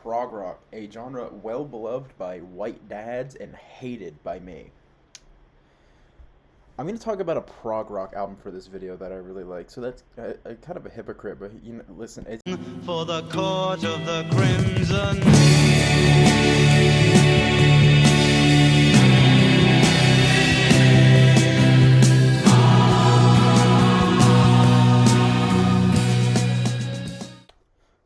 Prog rock, a genre well beloved by white dads and hated by me. I'm going to talk about a prog rock album for this video that I really like. So that's kind of a hypocrite, but listen, it's For the court of the crimson.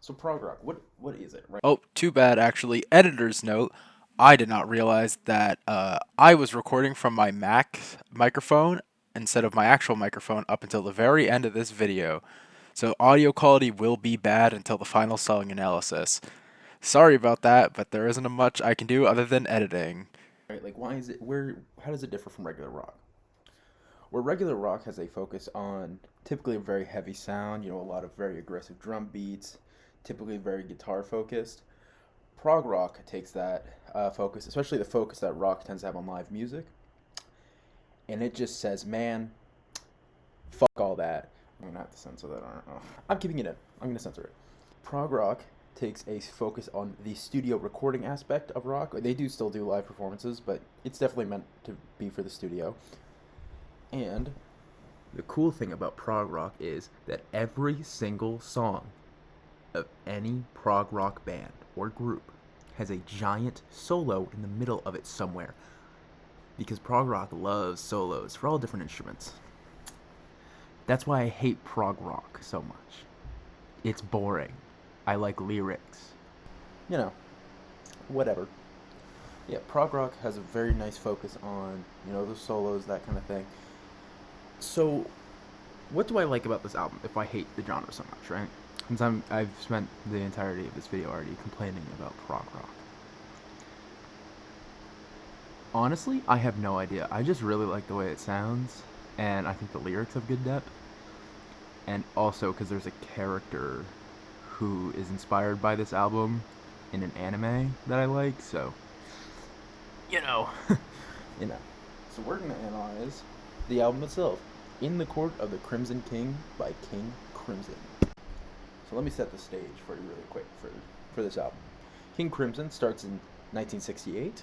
so prog rock. What is it, right? Oh, too bad, actually. Editor's note. I did not realize that I was recording from my Mac microphone instead of my actual microphone up until the very end of this video. So audio quality will be bad until the final song analysis. Sorry about that, but there isn't much I can do other than editing. Right? Like, why is it? How does it differ from regular rock? Where regular rock has a focus on typically a very heavy sound, a lot of very aggressive drum beats, typically very guitar focused. Prog rock takes that focus, especially the focus that rock tends to have on live music, and it just says, man, fuck all that. I'm gonna have to censor that. I'm keeping it in. I'm gonna censor it. Prog rock takes a focus on the studio recording aspect of rock. They do still do live performances, but it's definitely meant to be for the studio. And the cool thing about prog rock is that every single song of any prog rock band or group has a giant solo in the middle of it somewhere. Because prog rock loves solos for all different instruments. That's why I hate prog rock so much. It's boring. I like lyrics. Whatever. Yeah, prog rock has a very nice focus on, the solos, that kind of thing. So, what do I like about this album if I hate the genre so much, right? Since I've spent the entirety of this video already complaining about prog rock. Honestly, I have no idea. I just really like the way it sounds, and I think the lyrics have good depth. And also because there's a character who is inspired by this album in an anime that I like, so you know. you know. So we're gonna analyze the album itself. In the Court of the Crimson King by King Crimson. So let me set the stage for you really quick for this album. King Crimson starts in 1968,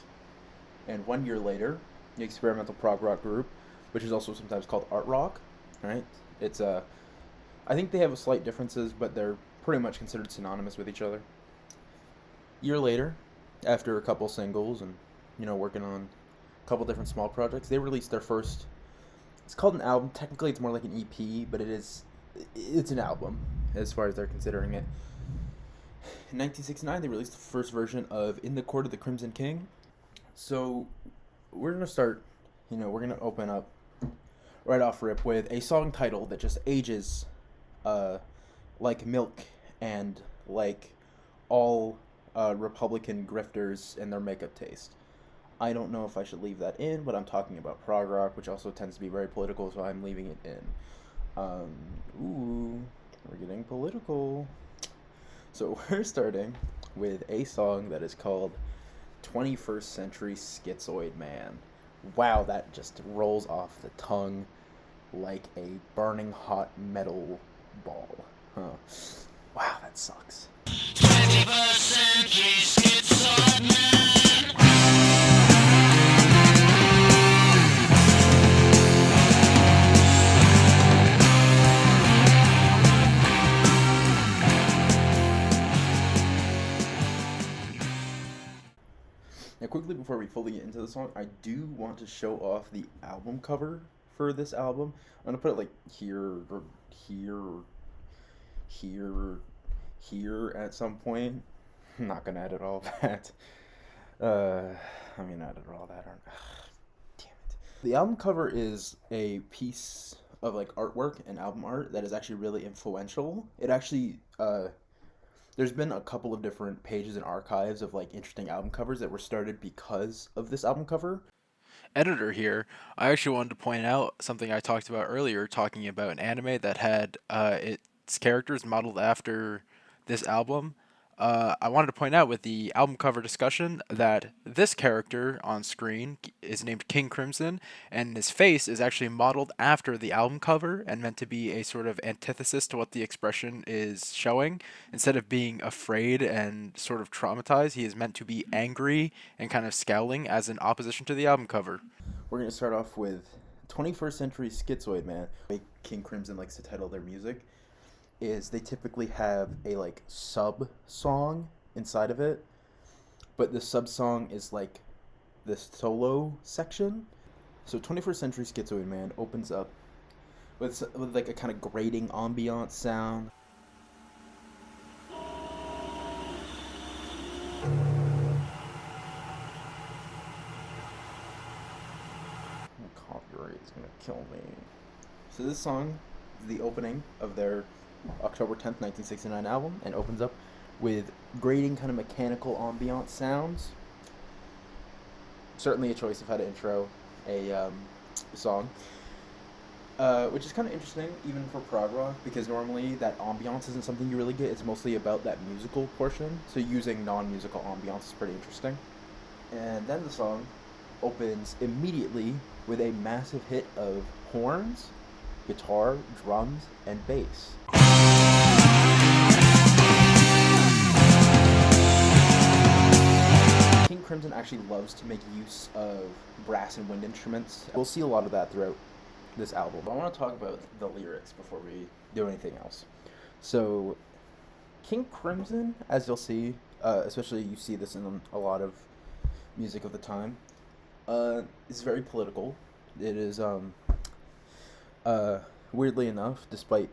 and 1 year later, the experimental prog rock group, which is also sometimes called art rock, right? It's I think they have slight differences, but they're pretty much considered synonymous with each other. Year later, after a couple singles and working on a couple different small projects, they released their first. It's called an album. Technically, it's more like an EP, but it's an album as far as they're considering it. In 1969, they released the first version of "In the Court of the Crimson King." So we're gonna start. We're gonna open up right off rip with a song title that just ages, like milk and like all Republican grifters and their makeup taste. I don't know if I should leave that in, but I'm talking about prog rock, which also tends to be very political, so I'm leaving it in. Ooh, we're getting political. So we're starting with a song that is called 21st Century Schizoid Man. Wow, that just rolls off the tongue like a burning hot metal ball. Huh. Wow, that sucks. 21st century schizoid man. Now, quickly before we fully get into the song, I do want to show off the album cover for this album. I'm gonna put it like here or here or here or here at some point. I'm not gonna edit all that. I'm gonna edit all that. Damn it. The album cover is a piece of like artwork and album art that is actually really influential. It actually there's been a couple of different pages and archives of like interesting album covers that were started because of this album cover. Editor here. I actually wanted to point out something I talked about earlier, talking about an anime that had its characters modeled after this album. I wanted to point out with the album cover discussion that this character on screen is named King Crimson, and his face is actually modeled after the album cover and meant to be a sort of antithesis to what the expression is showing. Instead of being afraid and sort of traumatized, he is meant to be angry and kind of scowling as an opposition to the album cover. We're gonna start off with 21st Century Schizoid Man. The way King Crimson likes to title their music is they typically have a like sub song inside of it, but the sub song is like this solo section. So 21st Century Schizoid Man opens up with like a kind of grating ambient sound. Copyright is gonna kill me. So this song is the opening of their October 10th, 1969 album, and opens up with grating kind of mechanical ambient sounds. Certainly a choice of how to intro a song. Which is kind of interesting, even for prog rock, because normally that ambiance isn't something you really get. It's mostly about that musical portion. So using non-musical ambiance is pretty interesting. And then the song opens immediately with a massive hit of horns, guitar, drums, and bass. King Crimson actually loves to make use of brass and wind instruments. We'll see a lot of that throughout this album. I want to talk about the lyrics before we do anything else. So, King Crimson, as you'll see, especially you see this in a lot of music of the time, is very political. It is, weirdly enough, despite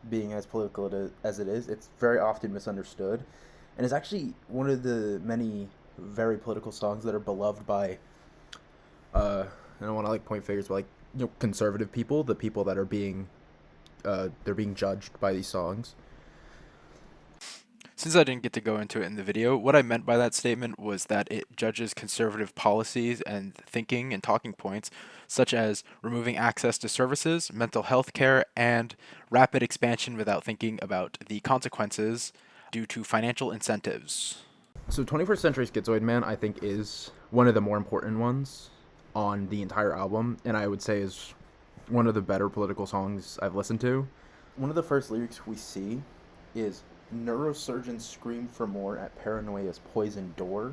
being as political as it is, it's very often misunderstood, and it's actually one of the many very political songs that are beloved by, I don't want to like point fingers, but like, you know, conservative people, the people that are being, they're being judged by these songs. Since I didn't get to go into it in the video, what I meant by that statement was that it judges conservative policies and thinking and talking points, such as removing access to services, mental health care, and rapid expansion without thinking about the consequences due to financial incentives. So 21st Century Schizoid Man, I think, is one of the more important ones on the entire album, and I would say is one of the better political songs I've listened to. One of the first lyrics we see is neurosurgeons scream for more at paranoia's poison door,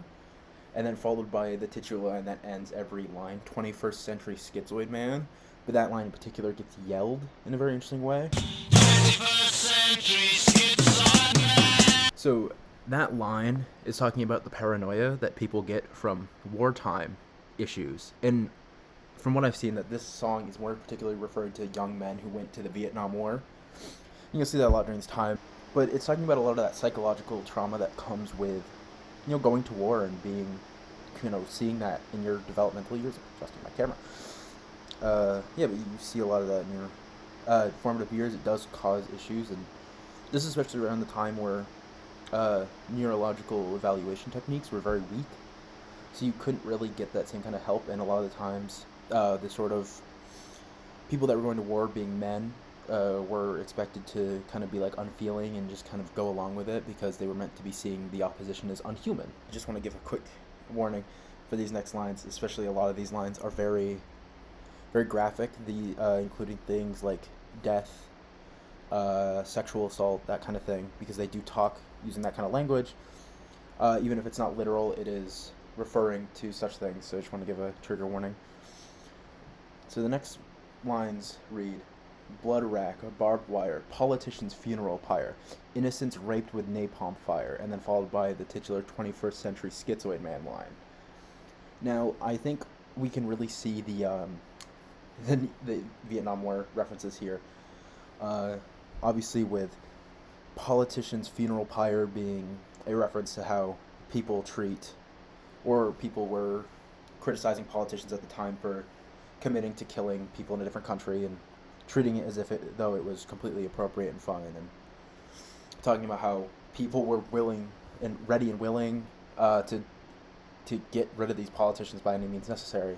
and then followed by the titular line that ends every line, 21st Century Schizoid Man. But that line in particular gets yelled in a very interesting way. 21st century schizoid man. So that line is talking about the paranoia that people get from wartime issues. And from what I've seen, that this song is more particularly referring to young men who went to the Vietnam War. You'll see that a lot during this time. But it's talking about a lot of that psychological trauma that comes with, you know, going to war and being, you know, seeing that in your developmental years. Adjusting my camera. Yeah, but you see a lot of that in your formative years. It does cause issues, and this is especially around the time where neurological evaluation techniques were very weak. So you couldn't really get that same kind of help, and a lot of the times, the sort of people that were going to war, being men, were expected to kind of be like unfeeling and just kind of go along with it because they were meant to be seeing the opposition as unhuman. I just want to give a quick warning for these next lines, especially a lot of these lines are very, very graphic, including things like death, sexual assault, that kind of thing, because they do talk using that kind of language. Even if it's not literal, it is referring to such things, so I just want to give a trigger warning. So the next lines read, blood rack, barbed wire, politician's funeral pyre, innocents raped with napalm fire, and then followed by the titular 21st Century Schizoid Man line. Now, I think we can really see the Vietnam War references here. Obviously with politician's funeral pyre being a reference to how people were criticizing politicians at the time for committing to killing people in a different country and treating it as if though it was completely appropriate and fine, and talking about how people were willing and ready and willing to get rid of these politicians by any means necessary.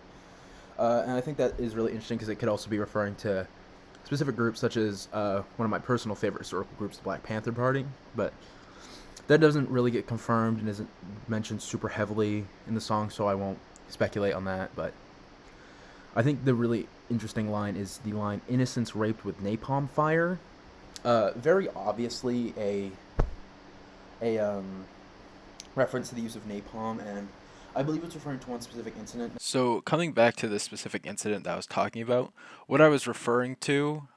And I think that is really interesting because it could also be referring to specific groups such as one of my personal favorite historical groups, the Black Panther Party. But That doesn't really get confirmed and isn't mentioned super heavily in the song, so I won't speculate on that. But I think the really interesting line is the line "innocents raped with napalm fire." Very obviously a reference to the use of napalm, and I believe it's referring to one specific incident. So, coming back to the specific incident that I was talking about, what I was referring to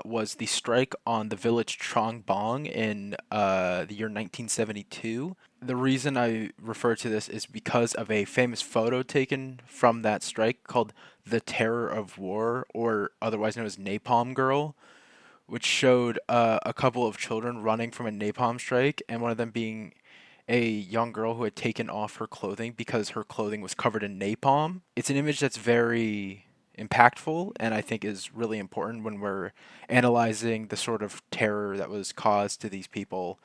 was the strike on the village Chongbong in the year 1972. The reason I refer to this is because of a famous photo taken from that strike called The Terror of War, or otherwise known as Napalm Girl, which showed a couple of children running from a napalm strike, and one of them being a young girl who had taken off her clothing because her clothing was covered in napalm. It's an image that's very impactful and I think is really important when we're analyzing the sort of terror that was caused to these people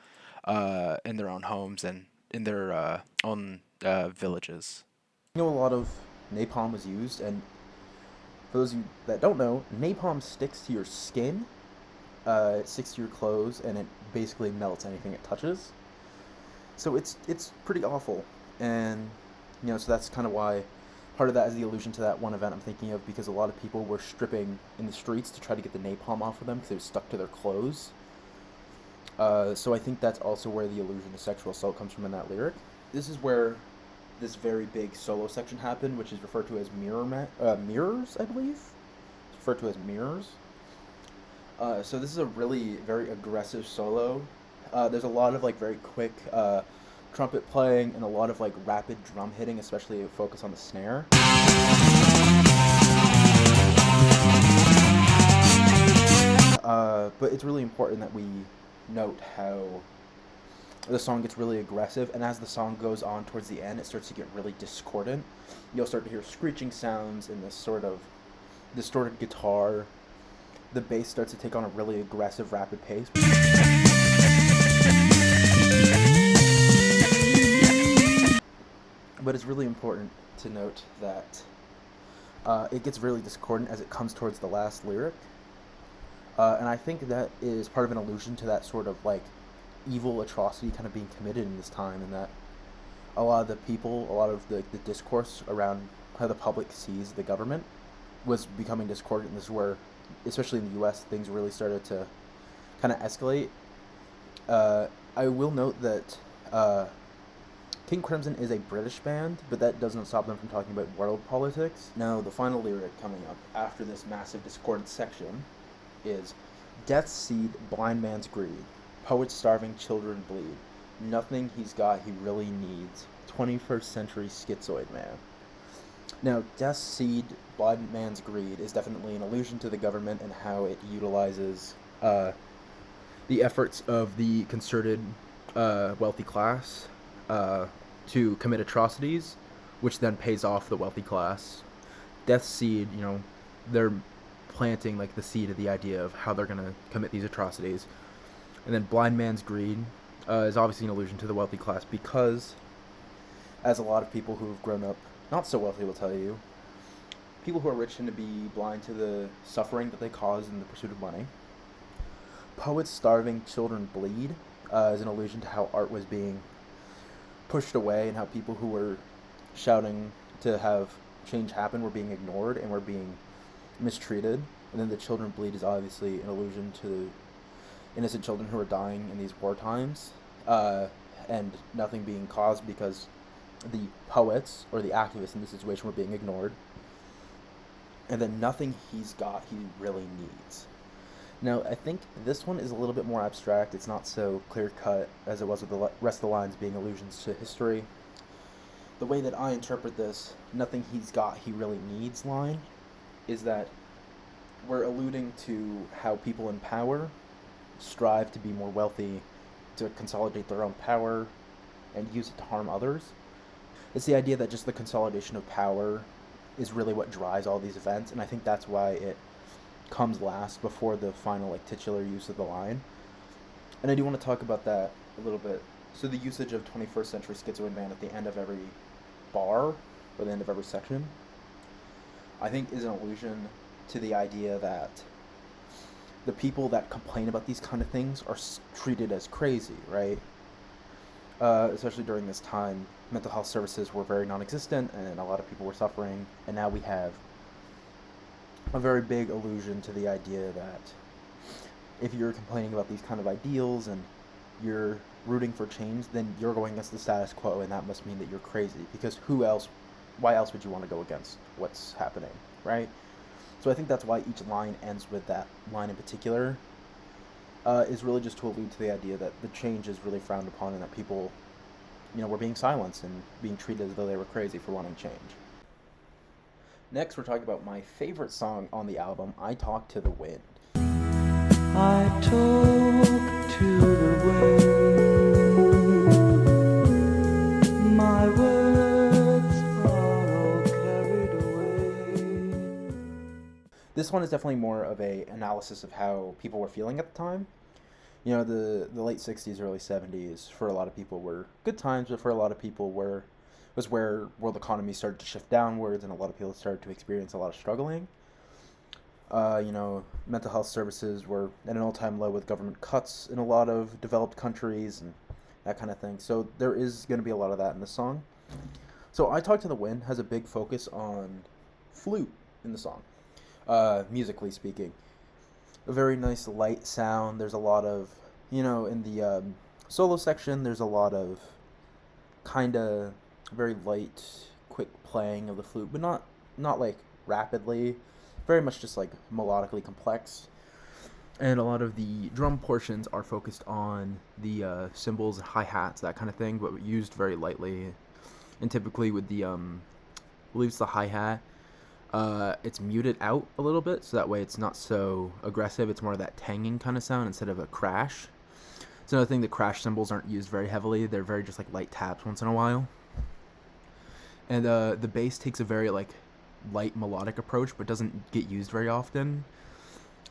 in their own homes and in their own villages. A lot of napalm was used, and for those of you that don't know, napalm sticks to your skin, it sticks to your clothes, and it basically melts anything it touches. So it's pretty awful, and so that's kind of why part of that is the allusion to that one event I'm thinking of, because a lot of people were stripping in the streets to try to get the napalm off of them because it was stuck to their clothes. So I think that's also where the allusion to sexual assault comes from in that lyric. This is where this very big solo section happened, which is referred to as mirrors, I believe. It's referred to as mirrors. So this is a really very aggressive solo. There's a lot of very quick trumpet playing and a lot of rapid drum hitting, especially focus on the snare. But it's really important that we note how the song gets really aggressive, and as the song goes on towards the end, it starts to get really discordant. You'll start to hear screeching sounds and this sort of distorted guitar. The bass starts to take on a really aggressive, rapid pace. But it's really important to note that it gets really discordant as it comes towards the last lyric. And I think that is part of an allusion to that sort of evil atrocity kind of being committed in this time, and that a lot of the people, a lot of the discourse around how the public sees the government was becoming discordant. And this is where, especially in the US, things really started to kind of escalate. I will note that King Crimson is a British band, but that doesn't stop them from talking about world politics. Now, the final lyric coming up after this massive discordant section is, "Death's seed, blind man's greed. Poets starving, children bleed. Nothing he's got he really needs. 21st century schizoid man." Now, Death's seed, blind man's greed is definitely an allusion to the government and how it utilizes the efforts of the concerted wealthy class to commit atrocities, which then pays off the wealthy class. Death's seed, they're planting the seed of the idea of how they're going to commit these atrocities. And then blind man's greed is obviously an allusion to the wealthy class, because, as a lot of people who have grown up not so wealthy will tell you, people who are rich tend to be blind to the suffering that they cause in the pursuit of money. Poets starving, children bleed is an allusion to how art was being pushed away and how people who were shouting to have change happen were being ignored and were being mistreated. And then the children bleed is obviously an allusion to innocent children who are dying in these war times, and nothing being caused because the poets or the activists in this situation were being ignored. And then nothing he's got he really needs. Now, I think this one is a little bit more abstract. It's not so clear-cut as it was with the rest of the lines being allusions to history. The way that I interpret this "nothing he's got he really needs" line is that we're alluding to how people in power strive to be more wealthy, to consolidate their own power, and use it to harm others. It's the idea that just the consolidation of power is really what drives all these events, and I think that's why it comes last before the final titular use of the line. And I do want to talk about that a little bit. So the usage of 21st century schizoid man at the end of every bar, or the end of every section, I think is an allusion to the idea that the people that complain about these kind of things are treated as crazy, right? especially during this time, mental health services were very non-existent, and a lot of people were suffering. And now we have a very big allusion to the idea that if you're complaining about these kind of ideals and you're rooting for change, then you're going against the status quo, and that must mean that you're crazy. Because why else would you want to go against what's happening, right? So I think that's why each line ends with that line in particular, is really just to allude to the idea that the change is really frowned upon and that people, were being silenced and being treated as though they were crazy for wanting change. Next, we're talking about my favorite song on the album, I Talk to the Wind. I talk to the wind, my words are all carried away. This one is definitely more of a analysis of how people were feeling at the time. The late 60s, early 70s, for a lot of people were good times, but for a lot of people was where world economy started to shift downwards, and a lot of people started to experience a lot of struggling. Mental health services were at an all-time low with government cuts in a lot of developed countries and that kind of thing. So there is going to be a lot of that in this song. So I Talk to the Wind has a big focus on flute in the song, musically speaking. A very nice light sound. There's a lot of, in the solo section, there's a lot of kind of very light, quick playing of the flute, but not like rapidly. Very much just like melodically complex. And a lot of the drum portions are focused on the cymbals and hi-hats, that kind of thing, but used very lightly. And typically with the, I believe it's the hi-hat, it's muted out a little bit, so that way it's not so aggressive. It's more of that tanging kind of sound instead of a crash. It's another thing, the crash cymbals aren't used very heavily. They're very just like light taps once in a while. And the bass takes a very like light melodic approach, but doesn't get used very often.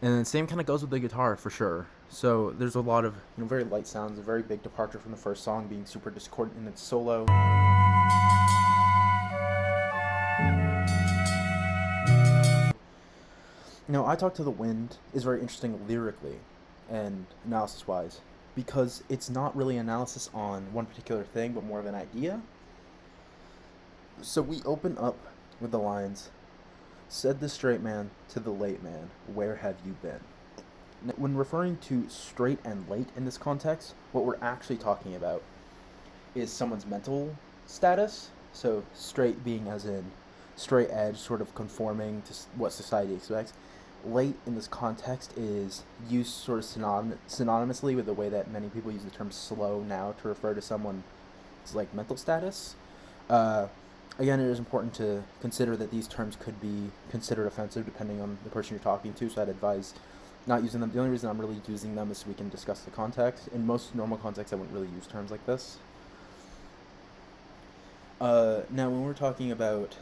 And then same kind of goes with the guitar for sure. So there's a lot of very light sounds, a very big departure from the first song being super discordant in its solo. I Talk to the Wind is very interesting lyrically and analysis-wise, because it's not really analysis on one particular thing, but more of an idea. So we open up with the lines, "Said the straight man to the late man, where have you been?" Now, when referring to straight and late in this context, what we're actually talking about is someone's mental status. So straight being as in straight edge, sort of conforming to what society expects. Late in this context is used sort of synonymously with the way that many people use the term slow now to refer to someone's like mental status. Again, it is important to consider that these terms could be considered offensive depending on the person you're talking to, so I'd advise not using them. The only reason I'm really using them is so we can discuss the context. In most normal contexts, I wouldn't really use terms like this. Now, when we're talking about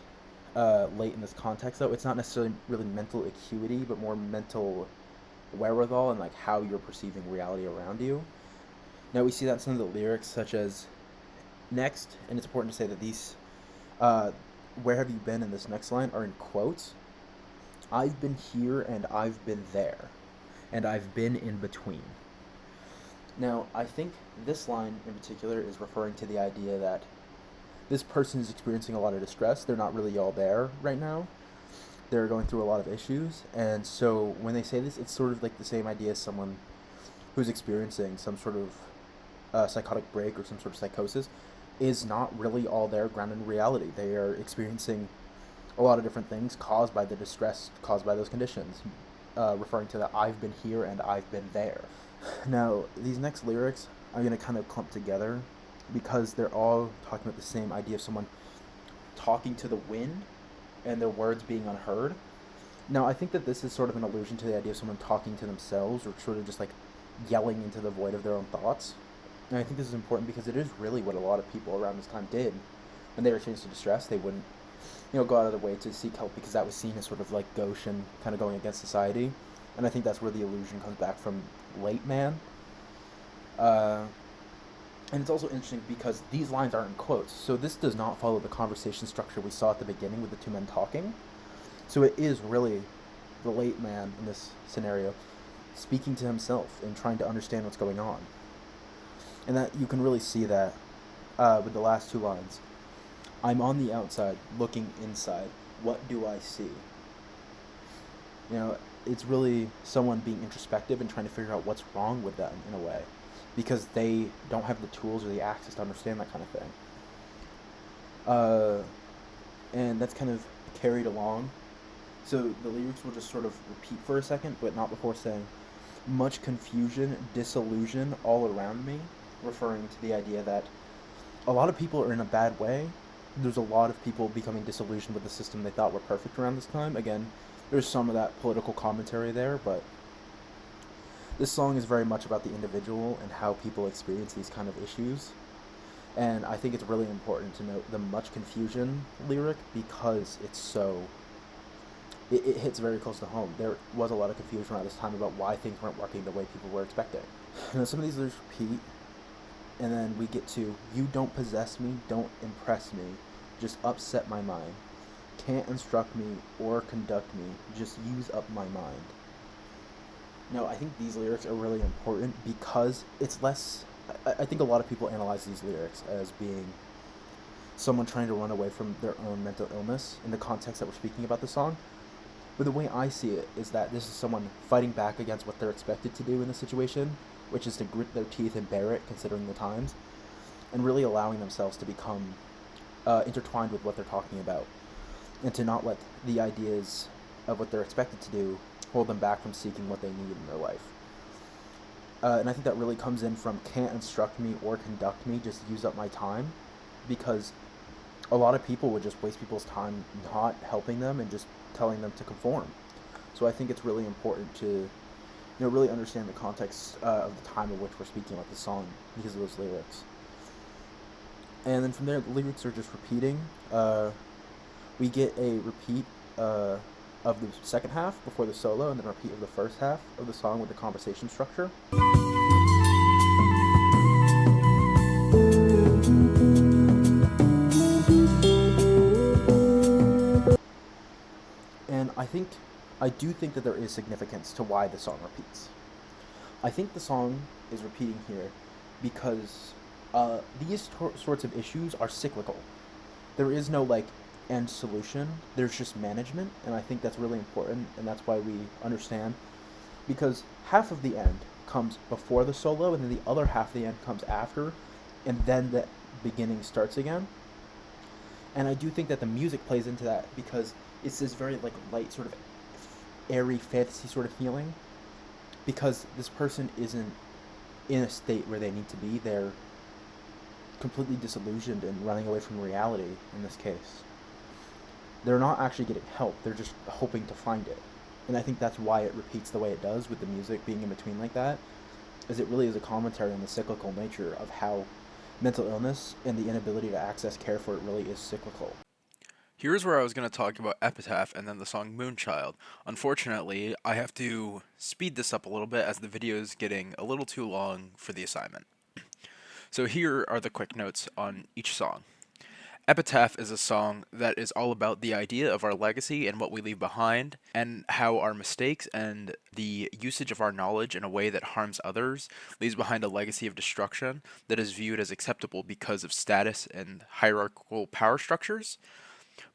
late in this context, though, it's not necessarily really mental acuity, but more mental wherewithal and like how you're perceiving reality around you. Now, we see that in some of the lyrics, such as next, and it's important to say that these "where have you been" in this next line are in quotes. I've been here and I've been there, and I've been in between. Now, I think this line in particular is referring to the idea that this person is experiencing a lot of distress. They're not really all there right now. They're going through a lot of issues, and so when they say this, it's sort of like the same idea as someone who's experiencing some sort of psychotic break or some sort of psychosis is not really all there grounded in reality. They are experiencing a lot of different things caused by the distress caused by those conditions, referring to that I've been here and I've been there. Now, these next lyrics I'm going to kind of clump together because they're all talking about the same idea of someone talking to the wind and their words being unheard. Now, I think that this is sort of an allusion to the idea of someone talking to themselves or sort of just like yelling into the void of their own thoughts. And I think this is important because it is really what a lot of people around this time did. When they were experiencing distress, they wouldn't, go out of their way to seek help because that was seen as sort of like gauche and kind of going against society. And I think that's where the illusion comes back from late man. And it's also interesting because these lines aren't in quotes, so this does not follow the conversation structure we saw at the beginning with the two men talking. So it is really the late man in this scenario speaking to himself and trying to understand what's going on. And that you can really see that with the last two lines. I'm on the outside, looking inside. What do I see? You know, it's really someone being introspective and trying to figure out what's wrong with them in a way, because they don't have the tools or the access to understand that kind of thing. And that's kind of carried along. So the lyrics will just sort of repeat for a second, but not before saying, much confusion, disillusion all around me, referring to the idea that a lot of people are in a bad way. There's a lot of people becoming disillusioned with the system they thought were perfect around this time. Again, there's some of that political commentary there, but this song is very much about the individual and how people experience these kind of issues. And I think it's really important to note the much confusion lyric because it's so... It hits very close to home. There was a lot of confusion around this time about why things weren't working the way people were expecting. And then some of these lyrics repeat, and then we get to, you don't possess me, don't impress me, just upset my mind. Can't instruct me or conduct me, just use up my mind. No, I think these lyrics are really important because it's less... I think a lot of people analyze these lyrics as being someone trying to run away from their own mental illness in the context that we're speaking about the song. But the way I see it is that this is someone fighting back against what they're expected to do in the situation, which is to grit their teeth and bear it, considering the times, and really allowing themselves to become intertwined with what they're talking about, and to not let the ideas of what they're expected to do hold them back from seeking what they need in their life. And I think that really comes in from can't instruct me or conduct me, just use up my time, because a lot of people would just waste people's time not helping them and just telling them to conform. So I think it's really important to really understand the context of the time in which we're speaking about the song because of those lyrics. And then from there, the lyrics are just repeating. We get a repeat of the second half before the solo, and then a repeat of the first half of the song with the conversation structure. And I do think that there is significance to why the song repeats. I think the song is repeating here because these sorts of issues are cyclical. There is no end solution. There's just management, and I think that's really important, and that's why we understand, because half of the end comes before the solo, and then the other half of the end comes after, and then the beginning starts again. And I do think that the music plays into that because it's this very light, sort of airy fantasy sort of feeling, because this person isn't in a state where they need to be. They're completely disillusioned and running away from reality in this case. They're not actually getting help, they're just hoping to find it. And I think that's why it repeats the way it does, with the music being in between like that, is it really is a commentary on the cyclical nature of how mental illness and the inability to access care for it really is cyclical. Here's where I was going to talk about Epitaph and then the song Moonchild. Unfortunately, I have to speed this up a little bit as the video is getting a little too long for the assignment. So here are the quick notes on each song. Epitaph is a song that is all about the idea of our legacy and what we leave behind, and how our mistakes and the usage of our knowledge in a way that harms others leaves behind a legacy of destruction that is viewed as acceptable because of status and hierarchical power structures.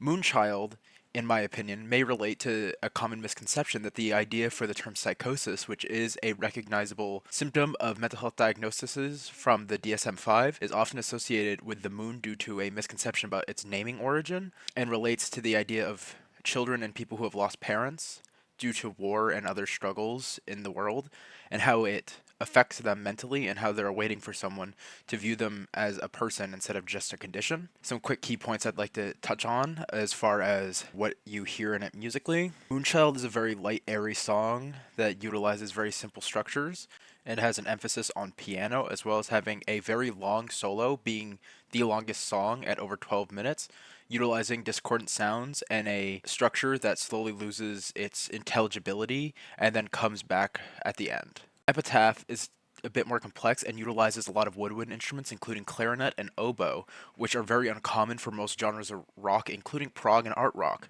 Moonchild, in my opinion, may relate to a common misconception that the idea for the term psychosis, which is a recognizable symptom of mental health diagnoses from the DSM-5, is often associated with the moon due to a misconception about its naming origin, and relates to the idea of children and people who have lost parents due to war and other struggles in the world, and how it affects them mentally and how they're waiting for someone to view them as a person instead of just a condition. Some quick key points I'd like to touch on as far as what you hear in it musically. Moonchild is a very light, airy song that utilizes very simple structures and has an emphasis on piano, as well as having a very long solo, being the longest song at over 12 minutes, utilizing discordant sounds and a structure that slowly loses its intelligibility and then comes back at the end. Epitaph is a bit more complex and utilizes a lot of woodwind instruments, including clarinet and oboe, which are very uncommon for most genres of rock, including prog and art rock.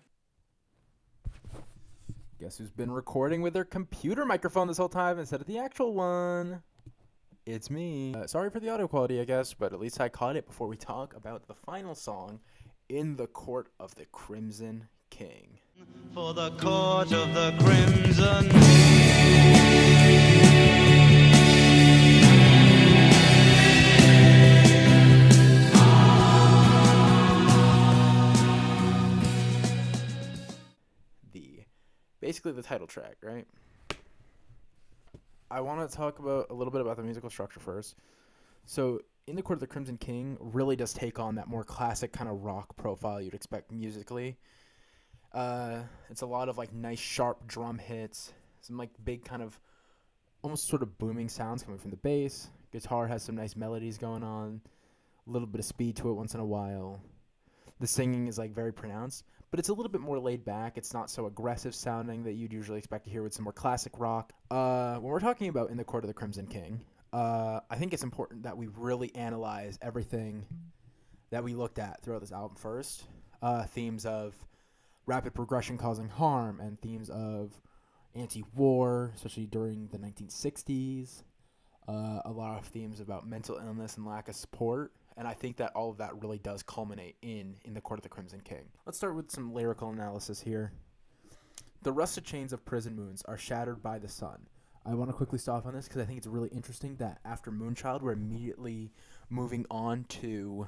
Guess who's been recording with their computer microphone this whole time instead of the actual one? It's me. Sorry for the audio quality, I guess, but at least I caught it before we talk about the final song, In the Court of the Crimson King. For the court of the crimson. Basically the title track, right? I want to talk about a little bit about the musical structure first. So, In the Court of the Crimson King really does take on that more classic kind of rock profile you'd expect musically. It's a lot of like nice sharp drum hits, some like big kind of almost sort of booming sounds coming from the bass. Guitar has some nice melodies going on, a little bit of speed to it once in a while. The singing is like very pronounced, but it's a little bit more laid back. It's not so aggressive sounding that you'd usually expect to hear with some more classic rock. When we're talking about In the Court of the Crimson King, I think it's important that we really analyze everything that we looked at throughout this album first. Themes of rapid progression causing harm and themes of anti-war, especially during the 1960s. A lot of themes about mental illness and lack of support. And I think that all of that really does culminate in the Court of the Crimson King. Let's start with some lyrical analysis here. The rusted chains of prison moons are shattered by the sun. I want to quickly stop on this because I think it's really interesting that after Moonchild, we're immediately moving on to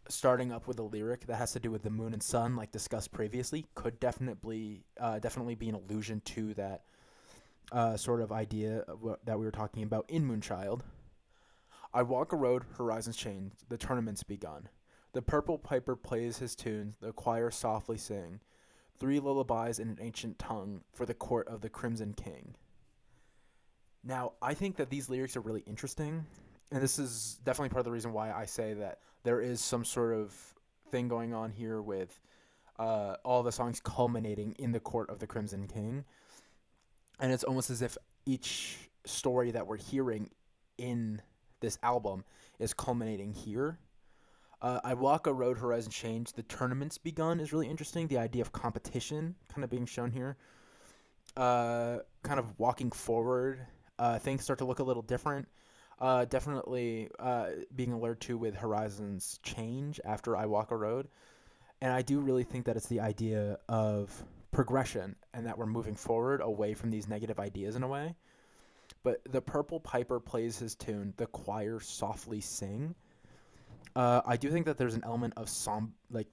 starting up with a lyric that has to do with the moon and sun, like discussed previously. Could definitely be an allusion to that sort of idea that we were talking about in Moonchild. I walk a road, horizons change, the tournament's begun. The purple piper plays his tunes, the choir softly sing. 3 lullabies in an ancient tongue for the court of the Crimson King. Now, I think that these lyrics are really interesting, and this is definitely part of the reason why I say that there is some sort of thing going on here with all the songs culminating in the court of the Crimson King. And it's almost as if each story that we're hearing in this album is culminating here. I walk a road, horizon change, the tournament's begun is really interesting. The idea of competition kind of being shown here. Kind of walking forward, things start to look a little different. Definitely being alerted to with horizons change after I walk a road. And I do really think that it's the idea of progression and that we're moving forward away from these negative ideas in a way. But the purple piper plays his tune, the choir softly sing. I do think that there's an element of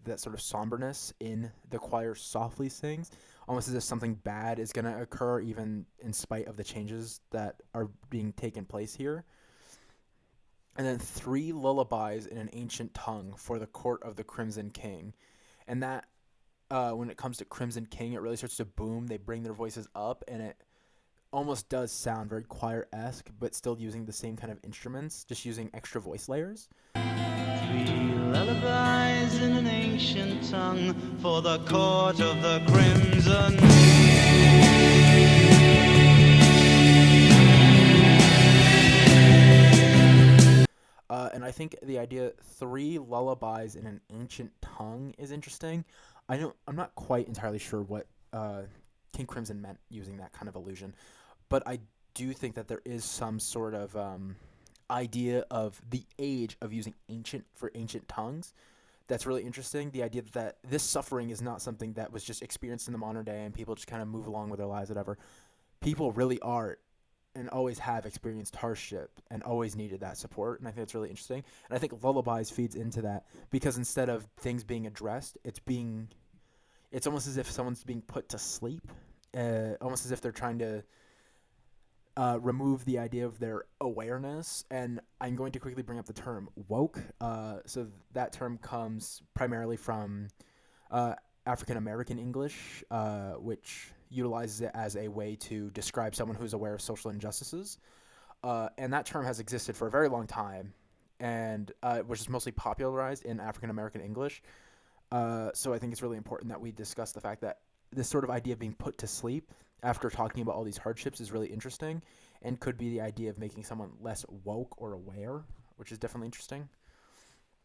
that sort of somberness in the choir softly sings, almost as if something bad is going to occur even in spite of the changes that are being taken place here. And then 3 lullabies in an ancient tongue for the court of the Crimson King. And that, when it comes to Crimson King, it really starts to boom. They bring their voices up, and it almost does sound very choir-esque, but still using the same kind of instruments, just using extra voice layers. 3 lullabies in an ancient tongue for the court of the crimson. And I think the idea 3 lullabies in an ancient tongue is interesting. I'm not quite entirely sure what King Crimson meant using that kind of illusion, but I do think that there is some sort of idea of the age of using ancient for ancient tongues. That's really interesting. The idea that this suffering is not something that was just experienced in the modern day and people just kind of move along with their lives, whatever. People really are and always have experienced hardship and always needed that support, and I think it's really interesting. And I think lullabies feeds into that because instead of things being addressed, it's almost as if someone's being put to sleep, almost as if they're trying to remove the idea of their awareness. And I'm going to quickly bring up the term woke. So that term comes primarily from African American English, which utilizes it as a way to describe someone who's aware of social injustices. And that term has existed for a very long time, and which is mostly popularized in African American English. So I think it's really important that we discuss the fact that this sort of idea of being put to sleep after talking about all these hardships is really interesting and could be the idea of making someone less woke or aware, which is definitely interesting.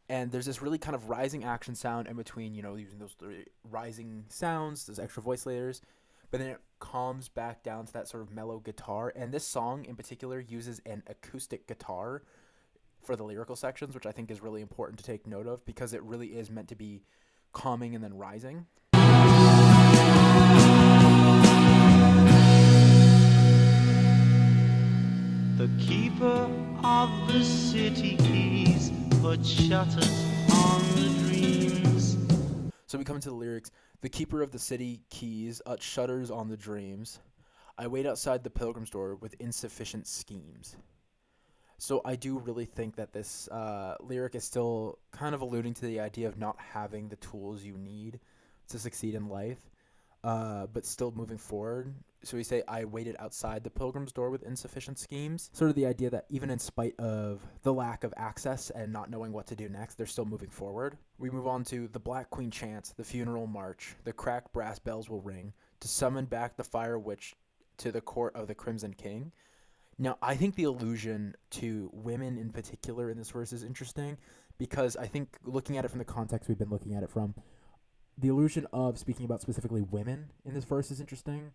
And there's this really kind of rising action sound in between, using those 3 rising sounds, those extra voice layers. But then it calms back down to that sort of mellow guitar. And this song in particular uses an acoustic guitar for the lyrical sections, which I think is really important to take note of because it really is meant to be calming and then rising. The keeper of the city keys put shutters on the dreams. So we come into the lyrics. The keeper of the city keys shutters on the dreams. I wait outside the pilgrim's door with insufficient schemes. So I do really think that this lyric is still kind of alluding to the idea of not having the tools you need to succeed in life, but still moving forward. So we say, I waited outside the pilgrim's door with insufficient schemes. Sort of the idea that even in spite of the lack of access and not knowing what to do next, they're still moving forward. We move on to the Black Queen chants, the funeral march, the cracked brass bells will ring to summon back the fire witch to the court of the Crimson King. Now, I think the allusion to women in particular in this verse is interesting because I think looking at it from the context we've been looking at it from, the allusion of speaking about specifically women in this verse is interesting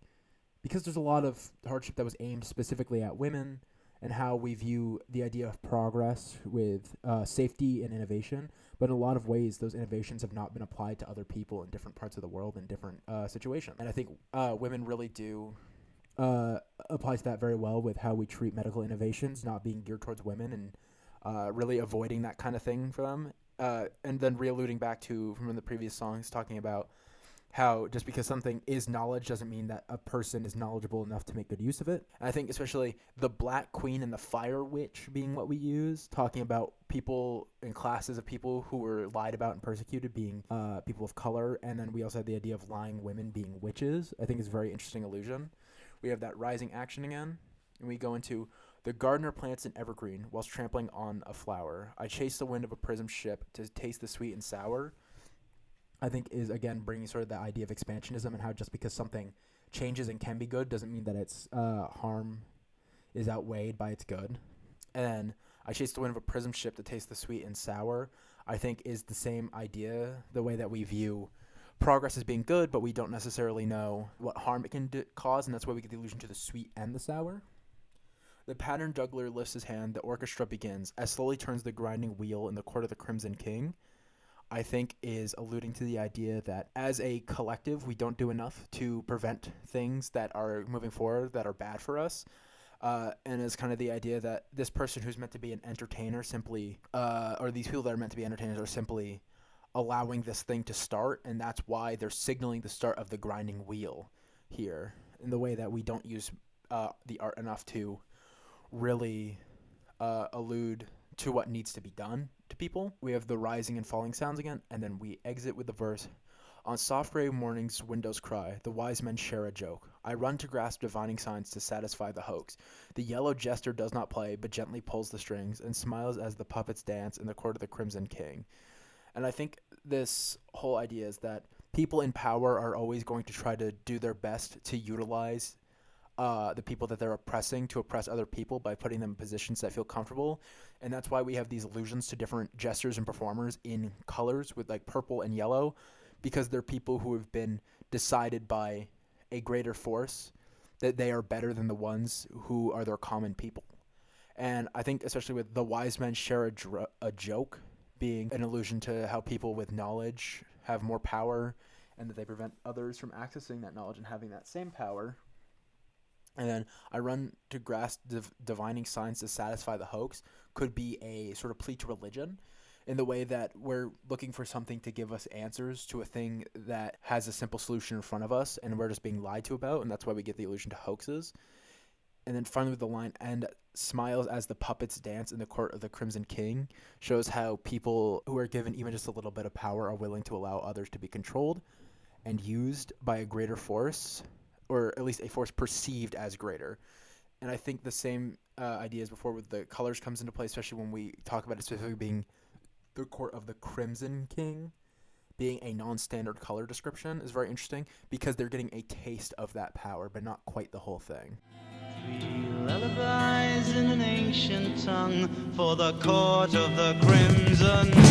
because there's a lot of hardship that was aimed specifically at women and how we view the idea of progress with safety and innovation. But in a lot of ways, those innovations have not been applied to other people in different parts of the world in different situations. And I think women really do applies to that very well with how we treat medical innovations not being geared towards women and really avoiding that kind of thing for them. And then re-alluding back to from the previous songs talking about how just because something is knowledge doesn't mean that a person is knowledgeable enough to make good use of it. And I think especially the Black Queen and the Fire Witch being what we use, talking about people in classes of people who were lied about and persecuted being people of color. And then we also had the idea of lying women being witches. I think is a very interesting allusion. We have that rising action again. And we go into the gardener plants an evergreen whilst trampling on a flower. I chase the wind of a prism ship to taste the sweet and sour. I think is, again, bringing sort of the idea of expansionism and how just because something changes and can be good doesn't mean that its harm is outweighed by its good. And then I chase the wind of a prism ship to taste the sweet and sour, I think is the same idea, the way that we view progress as being good, but we don't necessarily know what harm it can cause, and that's why we get the allusion to the sweet and the sour. The pattern juggler lifts his hand, the orchestra begins, as slowly turns the grinding wheel in the court of the Crimson King. I think is alluding to the idea that as a collective, we don't do enough to prevent things that are moving forward that are bad for us. And is kind of the idea that this person who's meant to be an entertainer simply, or these people that are meant to be entertainers are simply allowing this thing to start, and that's why they're signaling the start of the grinding wheel here in the way that we don't use the art enough to really allude to what needs to be done to people. We have the rising and falling sounds again, and then we exit with the verse. On soft gray mornings windows cry, the wise men share a joke. I run to grasp divining signs to satisfy the hoax. The yellow jester does not play, but gently pulls the strings and smiles as the puppets dance in the court of the Crimson King. And I think this whole idea is that people in power are always going to try to do their best to utilize the people that they're oppressing to oppress other people by putting them in positions that feel comfortable. And that's why we have these allusions to different gestures and performers in colors with like purple and yellow, because they're people who have been decided by a greater force that they are better than the ones who are their common people. And I think especially with the wise men share a joke being an allusion to how people with knowledge have more power and that they prevent others from accessing that knowledge and having that same power. And then I run to grasp divining signs to satisfy the hoax could be a sort of plea to religion in the way that we're looking for something to give us answers to a thing that has a simple solution in front of us and we're just being lied to about, and that's why we get the allusion to hoaxes. And then finally with the line, and smiles as the puppets dance in the court of the Crimson King, shows how people who are given even just a little bit of power are willing to allow others to be controlled and used by a greater force, or at least a force perceived as greater. And I think the same idea as before with the colors comes into play, especially when we talk about it specifically being the court of the Crimson King, being a non-standard color description is very interesting because they're getting a taste of that power, but not quite the whole thing. Three lullabies in an ancient tongue for the court of the Crimson King.